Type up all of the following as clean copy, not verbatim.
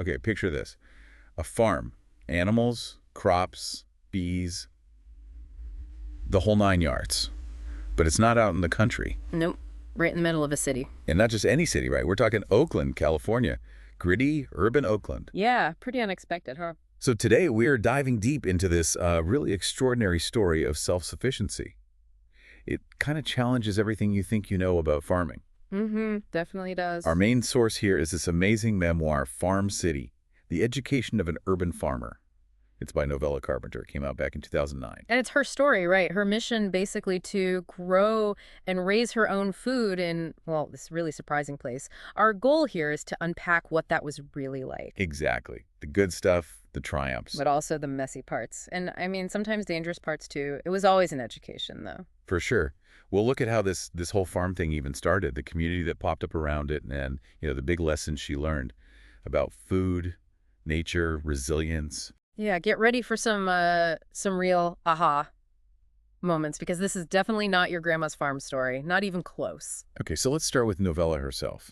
Okay, picture this. A farm. Animals, crops, bees, the whole nine yards. But it's not out in the country. Nope. Right in the middle of a city. And not just any city, right? We're talking Oakland, California. Gritty, urban Oakland. Yeah, pretty unexpected, huh? So today we're diving deep into this really extraordinary story of self-sufficiency. It kind of challenges everything you think you know about farming. Definitely does. Our main source here is this amazing memoir, Farm City, The Education of an Urban Farmer. It's by Novella Carpenter. It came out back in 2009. And it's her story, right? Her mission basically to grow and raise her own food in, well, this really surprising place. Our goal here is to unpack what that was really like. Exactly. The good stuff, the triumphs. But also the messy parts. And I mean, sometimes dangerous parts too. It was always an education, though. For sure. We'll look at how this whole farm thing even started, the community that popped up around it, and the big lessons she learned about food, nature, resilience. Yeah, get ready for some real aha moments, because this is definitely not your grandma's farm story, not even close. Okay, so let's start with Novella herself.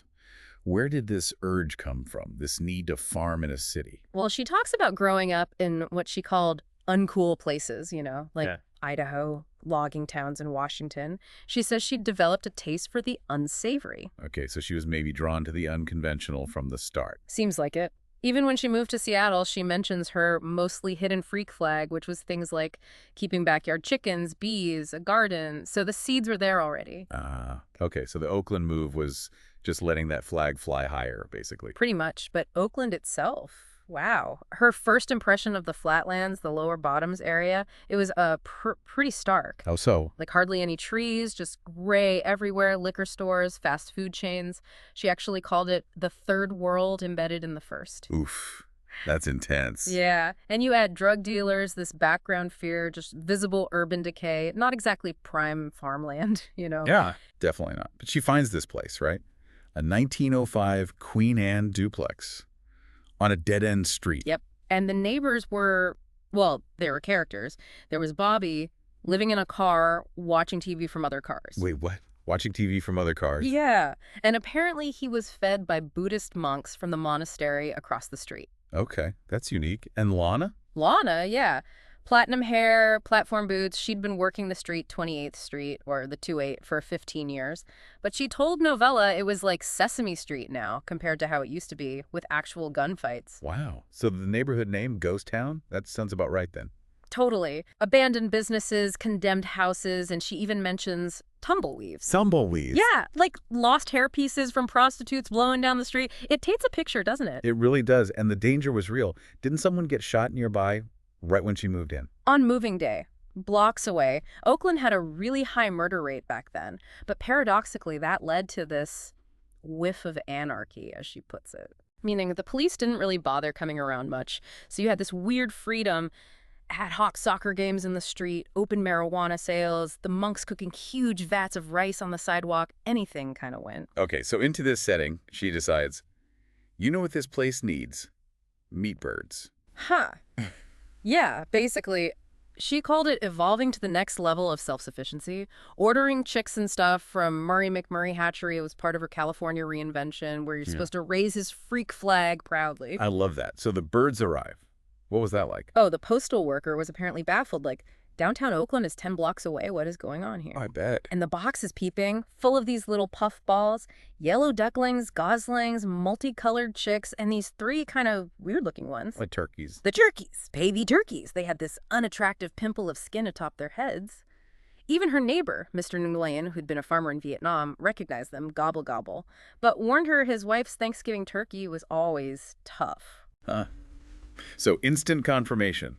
Where did this urge come from, this need to farm in a city? Well, she talks about growing up in what she called uncool places, like Idaho, logging towns in Washington. She says she developed a taste for the unsavory. Okay, so she was maybe drawn to the unconventional from the start. Seems like it. Even when she moved to Seattle, she mentions her mostly hidden freak flag, which was things like keeping backyard chickens, bees, a garden. So the seeds were there already. Okay, so the Oakland move was just letting that flag fly higher, basically. Pretty much. But Oakland itself, wow. Her first impression of the flatlands, the lower bottoms area, it was pretty stark. How so? Like hardly any trees, just gray everywhere, liquor stores, fast food chains. She actually called it the third world embedded in the first. Oof, that's intense. Yeah, and you add drug dealers, this background fear, just visible urban decay. Not exactly prime farmland, Yeah, definitely not. But she finds this place, right? A 1905 Queen Anne duplex on a dead-end street. Yep. And the neighbors were, well, they were characters. There was Bobby living in a car watching TV from other cars. Wait, what? Watching TV from other cars? Yeah. And apparently he was fed by Buddhist monks from the monastery across the street. Okay, that's unique. And Lana? Lana, yeah. Platinum hair, platform boots. She'd been working the street, 28th Street, or the 28, for 15 years. But she told Novella it was like Sesame Street now, compared to how it used to be, with actual gunfights. Wow. So the neighborhood name, GhostTown? That sounds about right then. Totally. Abandoned businesses, condemned houses, and she even mentions tumbleweaves. Tumbleweeds? Yeah, like lost hair pieces from prostitutes blowing down the street. It paints a picture, doesn't it? It really does. And the danger was real. Didn't someone get shot nearby right when she moved in? On moving day, blocks away, Oakland had a really high murder rate back then. But paradoxically, that led to this whiff of anarchy, as she puts it. Meaning the police didn't really bother coming around much. So you had this weird freedom, ad hoc soccer games in the street, open marijuana sales, the monks cooking huge vats of rice on the sidewalk. Anything kind of went. Okay, so into this setting, she decides, you know what this place needs? Meat birds. Huh. Yeah, basically, she called it evolving to the next level of self-sufficiency, ordering chicks and stuff from Murray McMurray Hatchery. It was part of her California reinvention, where you're supposed to raise his freak flag proudly. I love that. So the birds arrive. What was that like? Oh, the postal worker was apparently baffled, like, downtown Oakland is 10 blocks away. What is going on here? I bet. And the box is peeping, full of these little puff balls, yellow ducklings, goslings, multicolored chicks, and these three kind of weird-looking ones. Like turkeys. The turkeys, baby turkeys. They had this unattractive pimple of skin atop their heads. Even her neighbor, Mr. Nguyen, who'd been a farmer in Vietnam, recognized them, gobble gobble, but warned her his wife's Thanksgiving turkey was always tough. Huh. So instant confirmation.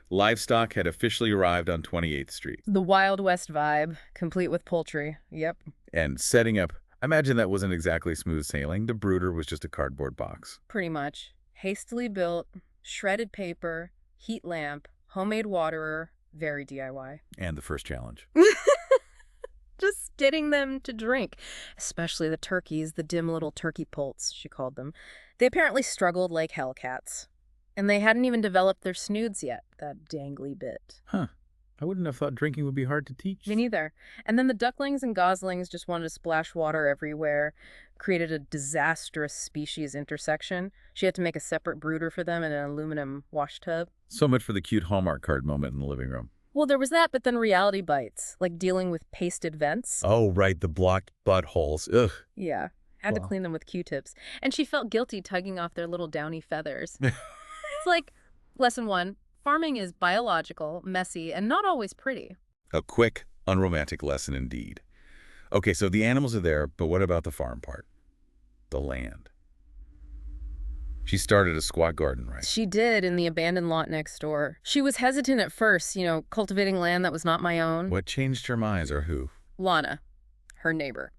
Livestock had officially arrived on 28th Street. The Wild West vibe, complete with poultry. Yep. And setting up, I imagine that wasn't exactly smooth sailing. The brooder was just a cardboard box. Pretty much. Hastily built, shredded paper, heat lamp, homemade waterer, very DIY. And the first challenge. Just getting them to drink, especially the turkeys, the dim little turkey poults, she called them. They apparently struggled like hellcats. And they hadn't even developed their snoods yet, that dangly bit. Huh. I wouldn't have thought drinking would be hard to teach. Me neither. And then the ducklings and goslings just wanted to splash water everywhere, created a disastrous species intersection. She had to make a separate brooder for them in an aluminum wash tub. So much for the cute Hallmark card moment in the living room. Well, there was that, but then reality bites, like dealing with pasted vents. Oh, right, the blocked buttholes. Ugh. Yeah, had to clean them with Q-tips. And she felt guilty tugging off their little downy feathers. It's like, lesson 1, farming is biological, messy, and not always pretty. A quick, unromantic lesson indeed. Okay, so the animals are there, but what about the farm part? The land. She started a squat garden, right? She did, in the abandoned lot next door. She was hesitant at first, cultivating land that was not my own. What changed her mind, or who? Lana, her neighbor,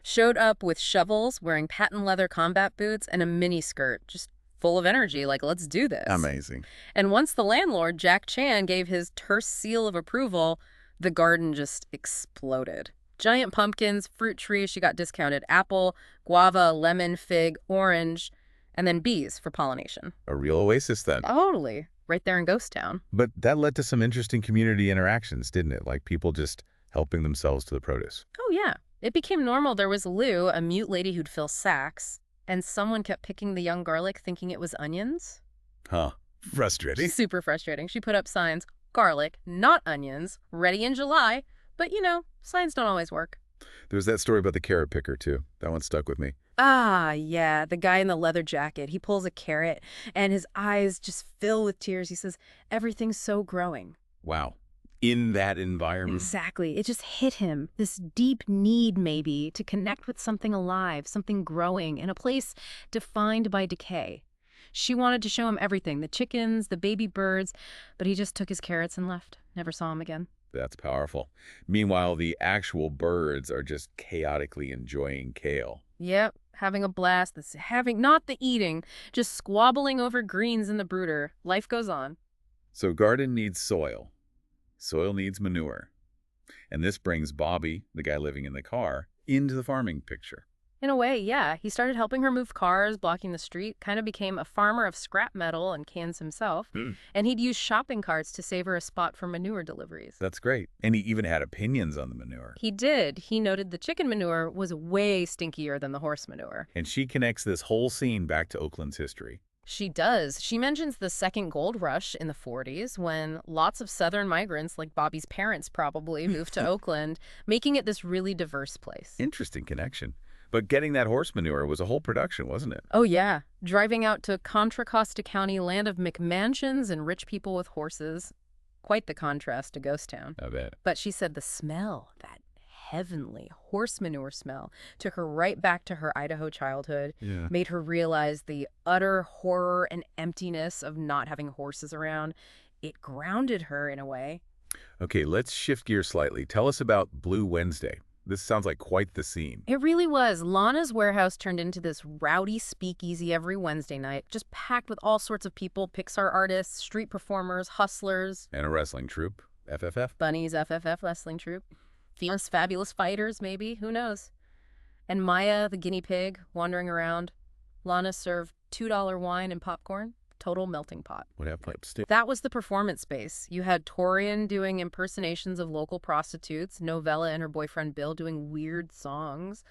showed up with shovels, wearing patent leather combat boots, and a mini skirt, just full of energy, like, let's do this. Amazing. And once the landlord, Jack Chan, gave his terse seal of approval, the garden just exploded. Giant pumpkins, fruit trees, she got discounted apple, guava, lemon, fig, orange, and then bees for pollination. A real oasis then. Totally. Right there in GhostTown. But that led to some interesting community interactions, didn't it? Like people just helping themselves to the produce. Oh, yeah. It became normal. There was Lou, a mute lady who'd fill sacks, and someone kept picking the young garlic thinking it was onions. Huh. Frustrating. Super frustrating. She put up signs, garlic, not onions, ready in July. But, signs don't always work. There was that story about the carrot picker, too. That one stuck with me. Ah, yeah, the guy in the leather jacket. He pulls a carrot, and his eyes just fill with tears. He says, everything's so growing. Wow. In that environment. Exactly. It just hit him. This deep need, maybe, to connect with something alive, something growing, in a place defined by decay. She wanted to show him everything, the chickens, the baby birds, but he just took his carrots and left. Never saw him again. That's powerful. Meanwhile, the actual birds are just chaotically enjoying kale. Yep, having a blast. Not the eating, just squabbling over greens in the brooder. Life goes on. So garden needs soil. Soil needs manure. And this brings Bobby, the guy living in the car, into the farming picture. In a way, yeah. He started helping her move cars, blocking the street, kind of became a farmer of scrap metal and cans himself. And he'd use shopping carts to save her a spot for manure deliveries. That's great. And he even had opinions on the manure. He did. He noted the chicken manure was way stinkier than the horse manure. And she connects this whole scene back to Oakland's history. She does. She mentions the second gold rush in the 40s when lots of southern migrants, like Bobby's parents probably, moved to Oakland, making it this really diverse place. Interesting connection. But getting that horse manure was a whole production, wasn't it? Oh, yeah. Driving out to Contra Costa County, land of McMansions and rich people with horses. Quite the contrast to GhostTown. I bet. But she said the smell, that heavenly horse manure smell, took her right back to her Idaho childhood, made her realize the utter horror and emptiness of not having horses around. It grounded her in a way. Okay, let's shift gears slightly. Tell us about Blue Wednesday. This sounds like quite the scene. It really was. Lana's warehouse turned into this rowdy speakeasy every Wednesday night, just packed with all sorts of people, Pixar artists, street performers, hustlers. And a wrestling troupe, FFF. Bunnies, FFF wrestling troupe. Fierce, fabulous fighters, maybe. Who knows? And Maya, the guinea pig, wandering around. Lana served $2 wine and popcorn. Total melting pot. What happened upstairs? That was the performance space. You had Torian doing impersonations of local prostitutes, Novella and her boyfriend Bill doing weird songs,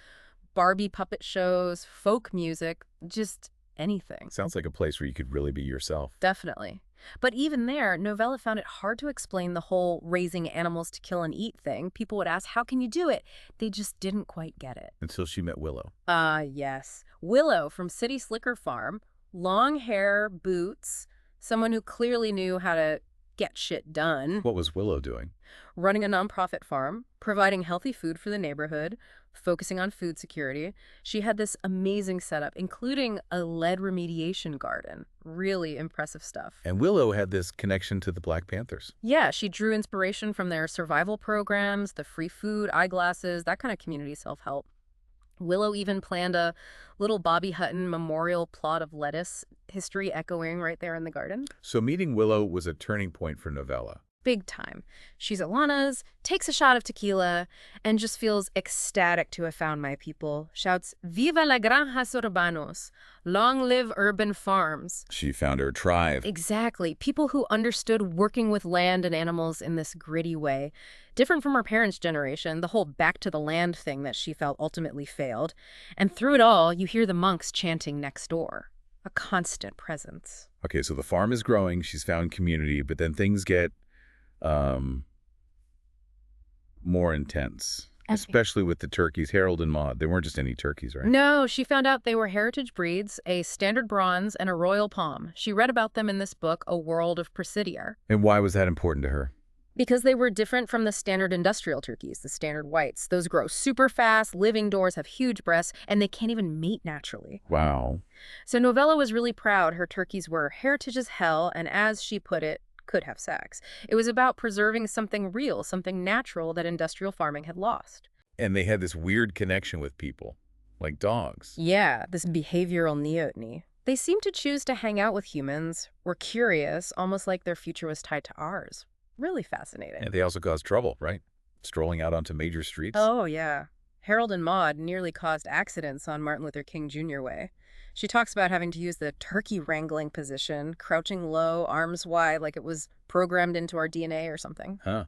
Barbie puppet shows, folk music, just anything. Sounds like a place where you could really be yourself. Definitely. But even there, Novella found it hard to explain the whole raising animals to kill and eat thing. People would ask, how can you do it? They just didn't quite get it. Until she met Willow. Yes. Willow from City Slicker Farm. Long hair, boots, someone who clearly knew how to get shit done. What was Willow doing? Running a nonprofit farm, providing healthy food for the neighborhood, focusing on food security. She had this amazing setup, including a lead remediation garden. Really impressive stuff. And Willow had this connection to the Black Panthers. Yeah, she drew inspiration from their survival programs, the free food, eyeglasses, that kind of community self-help. Willow even planned a little Bobby Hutton memorial plot of lettuce, history echoing right there in the garden. So meeting Willow was a turning point for Novella. big time. She's at Lana's, takes a shot of tequila, and just feels ecstatic to have found my people. Shouts, "Viva la granjas urbanos! Long live urban farms!" She found her tribe. Exactly. People who understood working with land and animals in this gritty way. Different from her parents' generation, the whole back to the land thing that she felt ultimately failed. And through it all, you hear the monks chanting next door. A constant presence. Okay, so the farm is growing. She's found community, but then things get more intense, especially with the turkeys. Harold and Maude, they weren't just any turkeys, right? No, she found out they were heritage breeds, a standard bronze and a royal palm. She read about them in this book, A World of Presidia. And why was that important to her? Because they were different from the standard industrial turkeys, the standard whites. Those grow super fast, live indoors, have huge breasts, and they can't even mate naturally. Wow. So Novella was really proud her turkeys were heritage as hell, and as she put it, could have sex. It was about preserving something real, something natural that industrial farming had lost. And they had this weird connection with people, like dogs. Yeah, this behavioral neoteny. They seemed to choose to hang out with humans, were curious, almost like their future was tied to ours. Really fascinating. And they also caused trouble, right? Strolling out onto major streets. Oh, yeah. Harold and Maude nearly caused accidents on Martin Luther King Jr. Way. She talks about having to use the turkey wrangling position, crouching low, arms wide, like it was programmed into our DNA or something. Huh.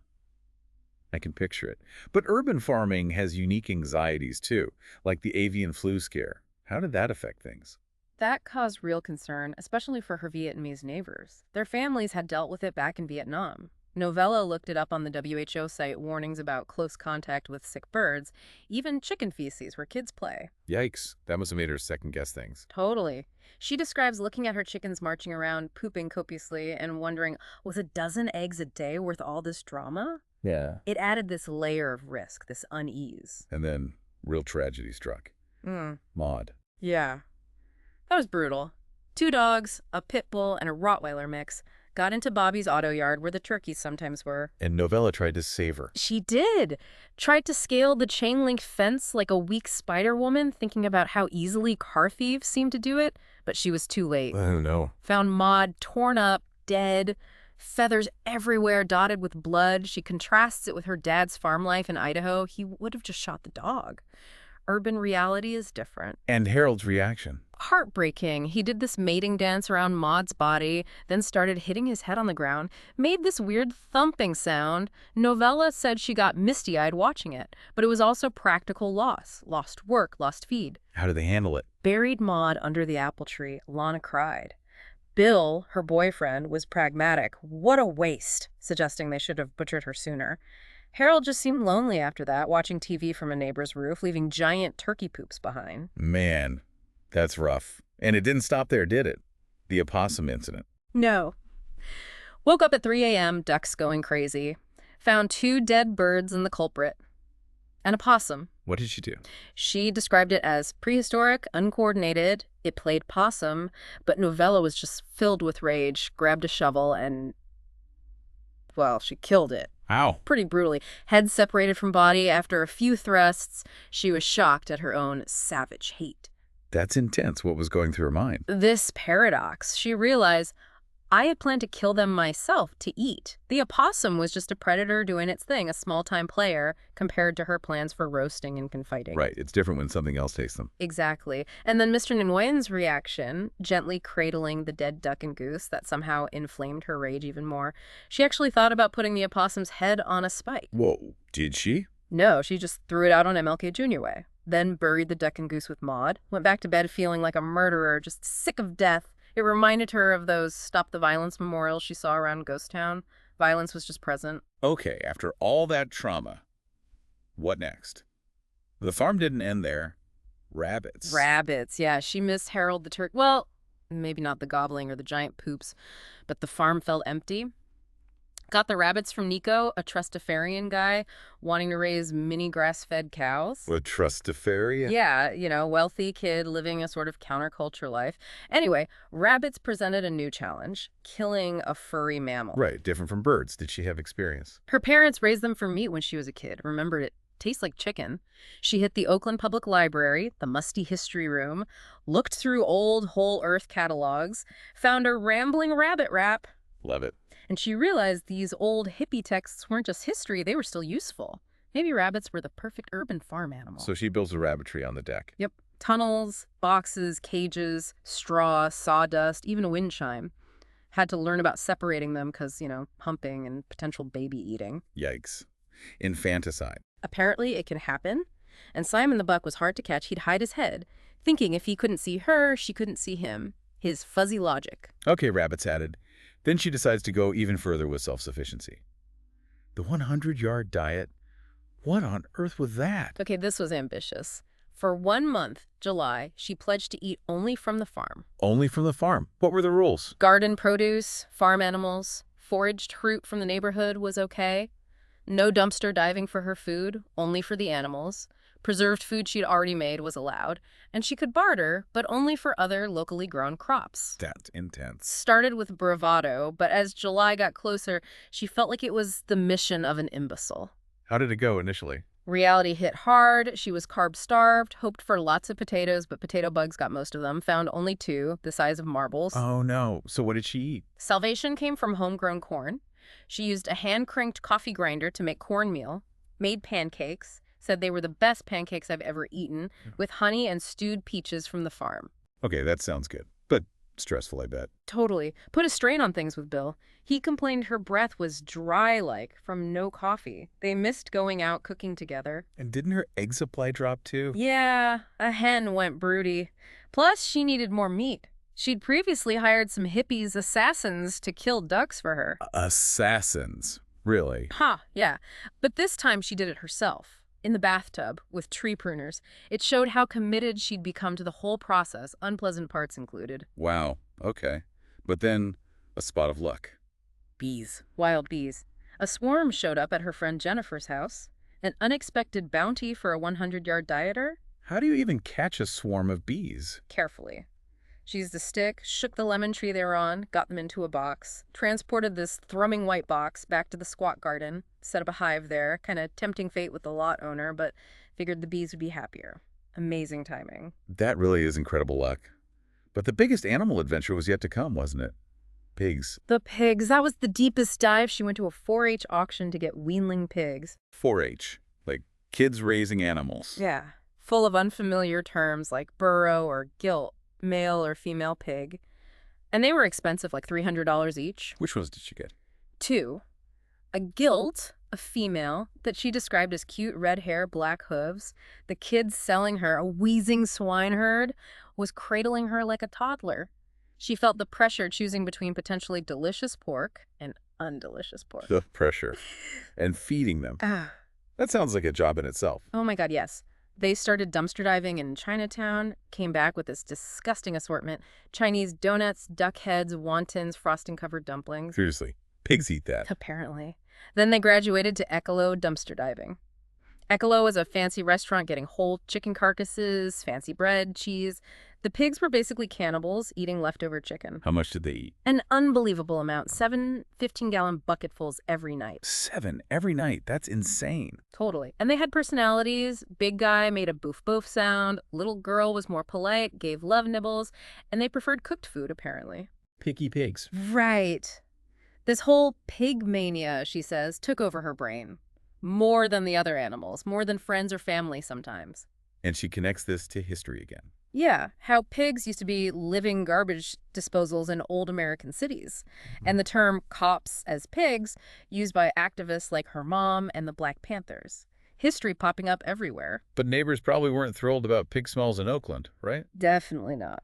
I can picture it. But urban farming has unique anxieties, too, like the avian flu scare. How did that affect things? That caused real concern, especially for her Vietnamese neighbors. Their families had dealt with it back in Vietnam. Novella looked it up on the WHO site, warnings about close contact with sick birds, even chicken feces where kids play. Yikes. That must have made her second-guess things. Totally. She describes looking at her chickens marching around, pooping copiously, and wondering, was a dozen eggs a day worth all this drama? Yeah. It added this layer of risk, this unease. And then real tragedy struck. Maude. Yeah. That was brutal. 2 dogs, a pit bull, and a Rottweiler mix got into Bobby's auto yard where the turkeys sometimes were. And Novella tried to save her. She did. Tried to scale the chain link fence like a weak spider woman, thinking about how easily car thieves seem to do it, but she was too late. Oh, no. Found Maude torn up, dead, feathers everywhere, dotted with blood. She contrasts it with her dad's farm life in Idaho. He would have just shot the dog. Urban reality is different. And Harold's reaction. Heartbreaking. He did this mating dance around Maude's body, then started hitting his head on the ground, made this weird thumping sound. Novella said she got misty-eyed watching it, but it was also practical loss. Lost work, lost feed. How do they handle it? Buried Maude under the apple tree. Lana cried. Bill, her boyfriend, was pragmatic. What a waste, suggesting they should have butchered her sooner. Harold just seemed lonely after that, watching TV from a neighbor's roof, leaving giant turkey poops behind. Man, that's rough. And it didn't stop there, did it? The opossum incident. No. Woke up at 3 a.m., ducks going crazy. Found 2 dead birds and the culprit. And a possum. What did she do? She described it as prehistoric, uncoordinated. It played possum, but Novella was just filled with rage, grabbed a shovel, and, well, she killed it. Ow. Pretty brutally. Head separated from body after a few thrusts. She was shocked at her own savage hate. That's intense. What was going through her mind? This paradox. She realized, I had planned to kill them myself to eat. The opossum was just a predator doing its thing, a small-time player, compared to her plans for roasting and confighting. Right. It's different when something else tastes them. Exactly. And then Mr. Nguyen's reaction, gently cradling the dead duck and goose, that somehow inflamed her rage even more. She actually thought about putting the opossum's head on a spike. Whoa. Did she? No, she just threw it out on MLK Jr. Way. Then buried the duck and goose with Maude. Went back to bed feeling like a murderer, just sick of death. It reminded her of those Stop the Violence memorials she saw around GhostTown. Violence was just present. Okay, after all that trauma, what next? The farm didn't end there. Rabbits. Rabbits, yeah. She missed Harold the turkey. Well, maybe not the gobbling or the giant poops, but the farm felt empty. Got the rabbits from Nico, a trustafarian guy wanting to raise mini grass-fed cows. A trustafarian? Yeah, wealthy kid living a sort of counterculture life. Anyway, rabbits presented a new challenge, killing a furry mammal. Right, different from birds. Did she have experience? Her parents raised them for meat when she was a kid. Remembered it tastes like chicken. She hit the Oakland Public Library, the musty history room, looked through old Whole Earth catalogs, found a rambling rabbit rap. Love it. And she realized these old hippie texts weren't just history, they were still useful. Maybe rabbits were the perfect urban farm animal. So she builds a rabbitry on the deck. Yep. Tunnels, boxes, cages, straw, sawdust, even a wind chime. Had to learn about separating them because, humping and potential baby eating. Yikes. Infanticide. Apparently, it can happen. And Simon the Buck was hard to catch. He'd hide his head, thinking if he couldn't see her, she couldn't see him. His fuzzy logic. Okay, rabbits added. Then she decides to go even further with self-sufficiency. The 100-yard diet? What on earth was that? Okay, this was ambitious. For 1 month, July, she pledged to eat only from the farm. Only from the farm. What were the rules? Garden produce, farm animals, foraged fruit from the neighborhood was okay. No dumpster diving for her food, only for the animals. Preserved food she'd already made was allowed, and she could barter, but only for other locally grown crops. That's intense. Started with bravado, but as July got closer, she felt like it was the mission of an imbecile. How did it go initially? Reality hit hard. She was carb-starved, hoped for lots of potatoes, but potato bugs got most of them, found only 2, the size of marbles. Oh, no. So what did she eat? Salvation came from homegrown corn. She used a hand-cranked coffee grinder to make cornmeal, made pancakes, said they were the best pancakes I've ever eaten, with honey and stewed peaches from the farm. Okay, that sounds good. But stressful, I bet. Totally. Put a strain on things with Bill. He complained her breath was dry-like from no coffee. They missed going out cooking together. And didn't her egg supply drop too? Yeah, a hen went broody. Plus, she needed more meat. She'd previously hired some hippies assassins to kill ducks for her. Assassins? Really? Yeah. But this time she did it herself. In the bathtub, with tree pruners. It showed how committed she'd become to the whole process, unpleasant parts included. Wow. Okay. But then, a spot of luck. Bees. Wild bees. A swarm showed up at her friend Jennifer's house. An unexpected bounty for a 100-yard dieter? How do you even catch a swarm of bees? Carefully. She used a stick, shook the lemon tree they were on, got them into a box, transported this thrumming white box back to the squat garden, set up a hive there, kind of tempting fate with the lot owner, but figured the bees would be happier. Amazing timing. That really is incredible luck. But the biggest animal adventure was yet to come, wasn't it? Pigs. The pigs. That was the deepest dive. She went to a 4-H auction to get weanling pigs. 4-H. Like kids raising animals. Yeah. Full of unfamiliar terms like burrow or gilt, male or female pig. And they were expensive, like $300 each. Which ones did she get? 2. A gilt, a female, that she described as cute red hair, black hooves. The kids selling her, a wheezing swineherd, was cradling her like a toddler. She felt the pressure choosing between potentially delicious pork and undelicious pork. The pressure. And feeding them. That sounds like a job in itself. Oh my God, yes. They started dumpster diving in Chinatown, came back with this disgusting assortment. Chinese donuts, duck heads, wontons, frosting-covered dumplings. Seriously, pigs eat that. Apparently. Then they graduated to Ecolo dumpster diving. Ecolo was a fancy restaurant getting whole chicken carcasses, fancy bread, cheese. The pigs were basically cannibals eating leftover chicken. How much did they eat? An unbelievable amount. 7 15-gallon bucketfuls every night. 7 every night? That's insane. Totally. And they had personalities. Big guy made a boof-boof sound. Little girl was more polite, gave love nibbles. And they preferred cooked food, apparently. Picky pigs. Right. This whole pig mania, she says, took over her brain. More than the other animals. More than friends or family sometimes. And she connects this to history again. Yeah, how pigs used to be living garbage disposals in old American cities. And the term cops as pigs used by activists like her mom and the Black Panthers. History popping up everywhere. But neighbors probably weren't thrilled about pig smells in Oakland, right? Definitely not.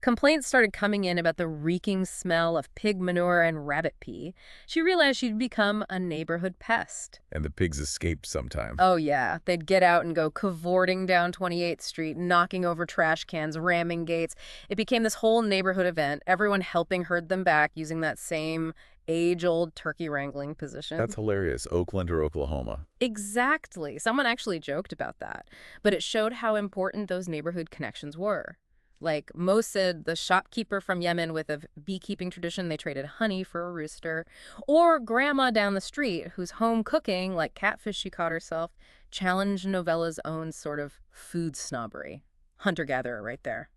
Complaints started coming in about the reeking smell of pig manure and rabbit pee. She realized she'd become a neighborhood pest. And the pigs escaped sometime. Oh, yeah. They'd get out and go cavorting down 28th Street, knocking over trash cans, ramming gates. It became this whole neighborhood event, everyone helping herd them back using that same age-old turkey wrangling position. That's hilarious. Oakland or Oklahoma. Exactly. Someone actually joked about that. But it showed how important those neighborhood connections were. Like Mosid, the shopkeeper from Yemen with a beekeeping tradition, they traded honey for a rooster. Or Grandma down the street, whose home cooking, like catfish she caught herself, challenged Novella's own sort of food snobbery. Hunter-gatherer right there.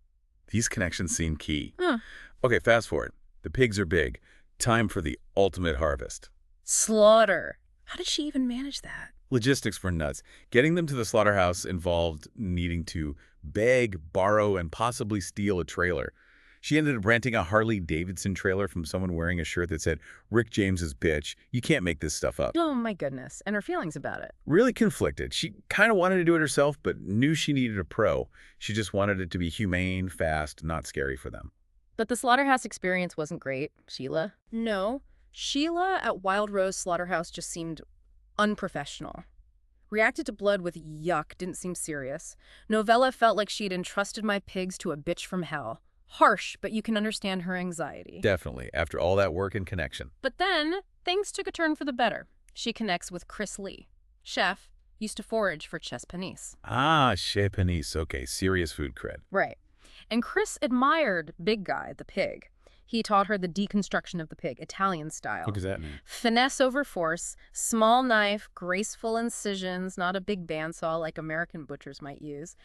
These connections seem key. Huh. Okay, fast forward. The pigs are big. Time for the ultimate harvest. Slaughter. How did she even manage that? Logistics were nuts. Getting them to the slaughterhouse involved needing to beg, borrow, and possibly steal a trailer. She ended up renting a Harley-Davidson trailer from someone wearing a shirt that said, "Rick James's bitch. You can't make this stuff up." Oh my goodness. And her feelings about it. Really conflicted. She kind of wanted to do it herself, but knew she needed a pro. She just wanted it to be humane, fast, not scary for them. But the slaughterhouse experience wasn't great, Sheila. No. Sheila at Wild Rose Slaughterhouse just seemed unprofessional. Reacted to blood with yuck, didn't seem serious. Novella felt like she'd entrusted my pigs to a bitch from hell. Harsh, but you can understand her anxiety. Definitely, after all that work and connection. But then, things took a turn for the better. She connects with Chris Lee. Chef, used to forage for Ches Panisse. Ah, Chez Panisse. Okay, serious food cred. Right. And Chris admired Big Guy, the pig. He taught her the deconstruction of the pig, Italian style. What does that mean? Finesse over force, small knife, graceful incisions, not a big bandsaw like American butchers might use,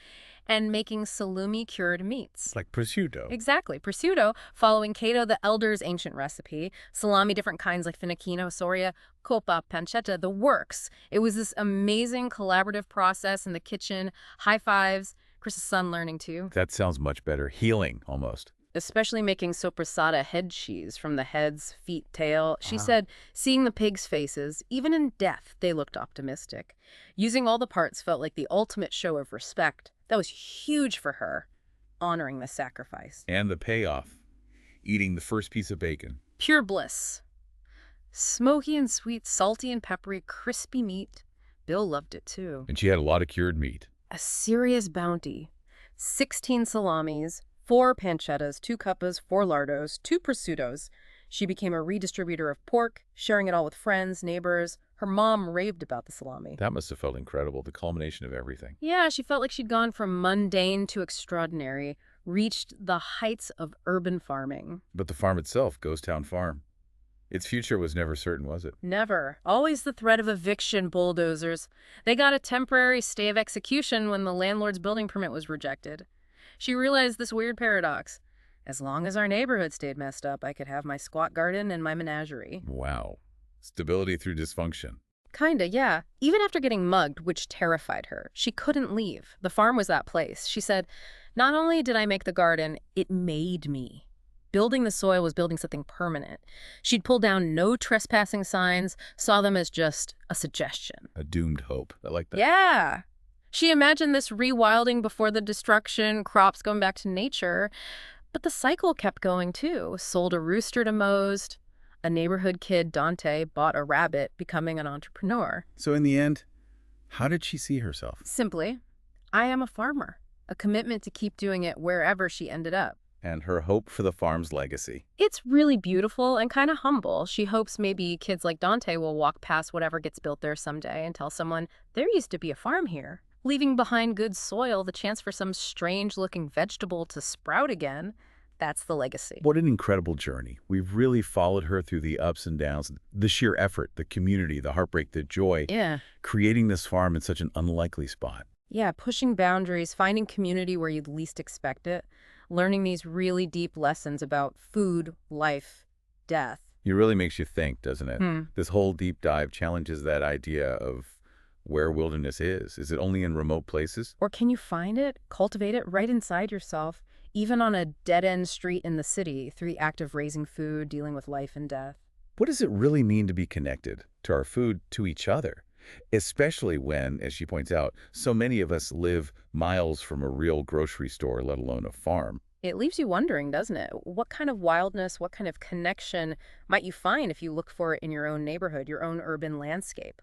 and making salumi-cured meats. Like prosciutto. Exactly. Prosciutto, following Cato the Elder's ancient recipe. Salami, different kinds like Finocchio, Soria, Coppa, Pancetta, the works. It was this amazing collaborative process in the kitchen. High fives. Chris's son learning too. That sounds much better. Healing, almost. Especially making soppressata head cheese from the heads, feet, tail. She said, seeing the pigs' faces, even in death, they looked optimistic. Using all the parts felt like the ultimate show of respect. That was huge for her, honoring the sacrifice. And the payoff. Eating the first piece of bacon. Pure bliss. Smoky and sweet, salty and peppery, crispy meat. Bill loved it too. And she had a lot of cured meat. A serious bounty. 16 salamis, 4 pancettas, 2 cuppas, 4 lardos, 2 prosciuttos. She became a redistributor of pork, sharing it all with friends, neighbors. Her mom raved about the salami. That must have felt incredible, the culmination of everything. Yeah, she felt like she'd gone from mundane to extraordinary, reached the heights of urban farming. But the farm itself, GhostTown Farm, its future was never certain, was it? Never. Always the threat of eviction bulldozers. They got a temporary stay of execution when the landlord's building permit was rejected. She realized this weird paradox. As long as our neighborhood stayed messed up, I could have my squat garden and my menagerie. Wow. Stability through dysfunction. Kinda, yeah. Even after getting mugged, which terrified her, she couldn't leave. The farm was that place. She said, not only did I make the garden, it made me. Building the soil was building something permanent. She'd pull down no trespassing signs, saw them as just a suggestion. A doomed hope. I like that. Yeah. She imagined this rewilding before the destruction, crops going back to nature. But the cycle kept going too. Sold a rooster to Most. A neighborhood kid, Dante, bought a rabbit, becoming an entrepreneur. So in the end, how did she see herself? Simply, I am a farmer. A commitment to keep doing it wherever she ended up. And her hope for the farm's legacy. It's really beautiful and kind of humble. She hopes maybe kids like Dante will walk past whatever gets built there someday and tell someone, there used to be a farm here. Leaving behind good soil, the chance for some strange-looking vegetable to sprout again. That's the legacy. What an incredible journey. We've really followed her through the ups and downs, the sheer effort, the community, the heartbreak, the joy. Yeah. Creating this farm in such an unlikely spot. Yeah, pushing boundaries, finding community where you'd least expect it, learning these really deep lessons about food, life, death. It really makes you think, doesn't it? This whole deep dive challenges that idea of where wilderness is. Is it only in remote places? Or can you find it, cultivate it right inside yourself, even on a dead-end street in the city, through the act of raising food, dealing with life and death? What does it really mean to be connected to our food, to each other? Especially when, as she points out, so many of us live miles from a real grocery store, let alone a farm. It leaves you wondering, doesn't it? What kind of wildness, what kind of connection might you find if you look for it in your own neighborhood, your own urban landscape?